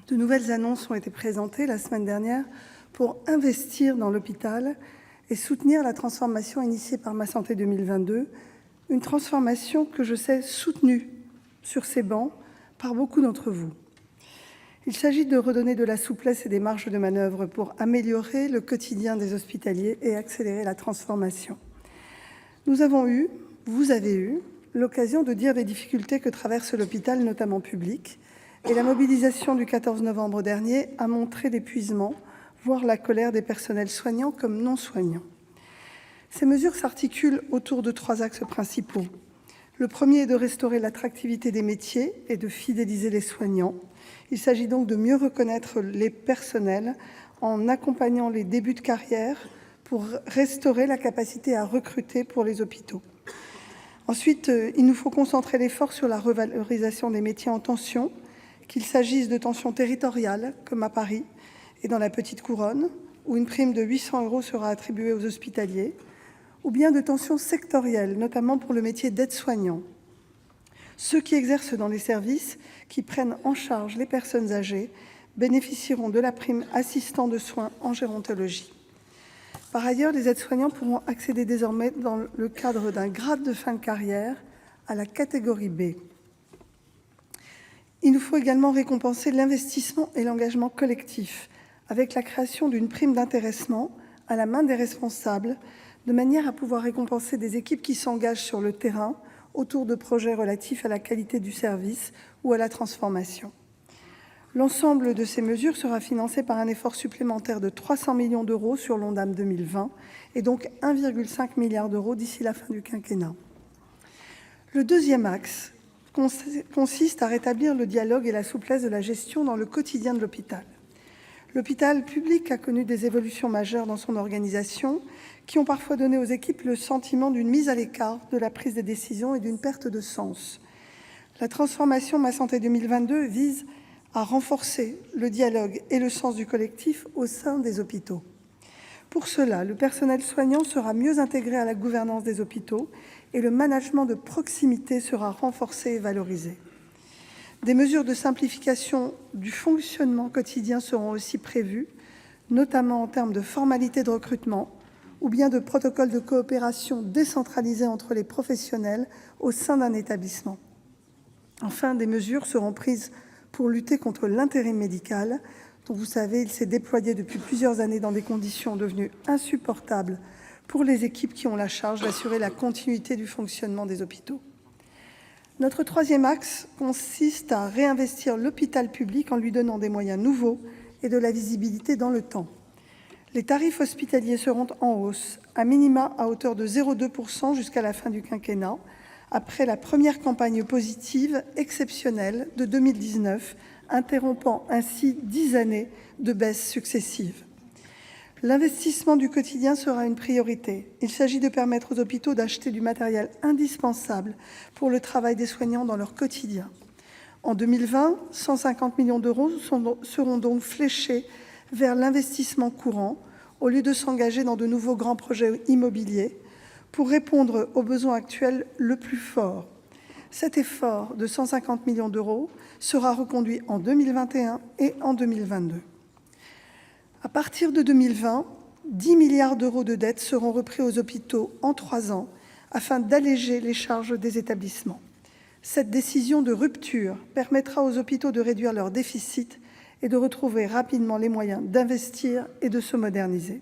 De nouvelles annonces ont été présentées la semaine dernière pour investir dans l'hôpital et soutenir la transformation initiée par Ma Santé 2022, une transformation que je sais soutenue sur ces bancs par beaucoup d'entre vous. Il s'agit de redonner de la souplesse et des marges de manœuvre pour améliorer le quotidien des hospitaliers et accélérer la transformation. Nous avons eu, vous avez eu, l'occasion de dire les difficultés que traverse l'hôpital, notamment public, et la mobilisation du 14 novembre dernier a montré l'épuisement, voire la colère des personnels soignants comme non soignants. Ces mesures s'articulent autour de 3 axes principaux. Le premier est de restaurer l'attractivité des métiers et de fidéliser les soignants. Il s'agit donc de mieux reconnaître les personnels en accompagnant les débuts de carrière pour restaurer la capacité à recruter pour les hôpitaux. Ensuite, il nous faut concentrer l'effort sur la revalorisation des métiers en tension, qu'il s'agisse de tensions territoriales, comme à Paris et dans la Petite Couronne, où une prime de 800 € sera attribuée aux hospitaliers, ou bien de tensions sectorielles, notamment pour le métier d'aide-soignant. Ceux qui exercent dans les services qui prennent en charge les personnes âgées bénéficieront de la prime assistant de soins en gérontologie. Par ailleurs, les aides-soignants pourront accéder désormais, dans le cadre d'un grade de fin de carrière, à la catégorie B. Il nous faut également récompenser l'investissement et l'engagement collectif, avec la création d'une prime d'intéressement à la main des responsables, de manière à pouvoir récompenser des équipes qui s'engagent sur le terrain autour de projets relatifs à la qualité du service ou à la transformation. L'ensemble de ces mesures sera financé par un effort supplémentaire de 300 millions € sur l'ONDAM 2020 et donc 1,5 milliard € d'ici la fin du quinquennat. Le deuxième axe consiste à rétablir le dialogue et la souplesse de la gestion dans le quotidien de l'hôpital. L'hôpital public a connu des évolutions majeures dans son organisation qui ont parfois donné aux équipes le sentiment d'une mise à l'écart de la prise des décisions et d'une perte de sens. La transformation Ma Santé 2022 vise à renforcer le dialogue et le sens du collectif au sein des hôpitaux. Pour cela, le personnel soignant sera mieux intégré à la gouvernance des hôpitaux et le management de proximité sera renforcé et valorisé. Des mesures de simplification du fonctionnement quotidien seront aussi prévues, notamment en termes de formalités de recrutement ou bien de protocoles de coopération décentralisés entre les professionnels au sein d'un établissement. Enfin, des mesures seront prises pour lutter contre l'intérim médical, dont vous savez, il s'est déployé depuis plusieurs années dans des conditions devenues insupportables pour les équipes qui ont la charge d'assurer la continuité du fonctionnement des hôpitaux. Notre troisième axe consiste à réinvestir l'hôpital public en lui donnant des moyens nouveaux et de la visibilité dans le temps. Les tarifs hospitaliers seront en hausse, à minima à hauteur de 0,2 % jusqu'à la fin du quinquennat, après la première campagne positive exceptionnelle de 2019, interrompant ainsi 10 années de baisses successives. L'investissement du quotidien sera une priorité. Il s'agit de permettre aux hôpitaux d'acheter du matériel indispensable pour le travail des soignants dans leur quotidien. En 2020, 150 millions € seront donc fléchés vers l'investissement courant, au lieu de s'engager dans de nouveaux grands projets immobiliers, pour répondre aux besoins actuels le plus fort. Cet effort de 150 millions € sera reconduit en 2021 et en 2022. À partir de 2020, 10 milliards € de dettes seront repris aux hôpitaux en 3 ans afin d'alléger les charges des établissements. Cette décision de rupture permettra aux hôpitaux de réduire leurs déficits et de retrouver rapidement les moyens d'investir et de se moderniser.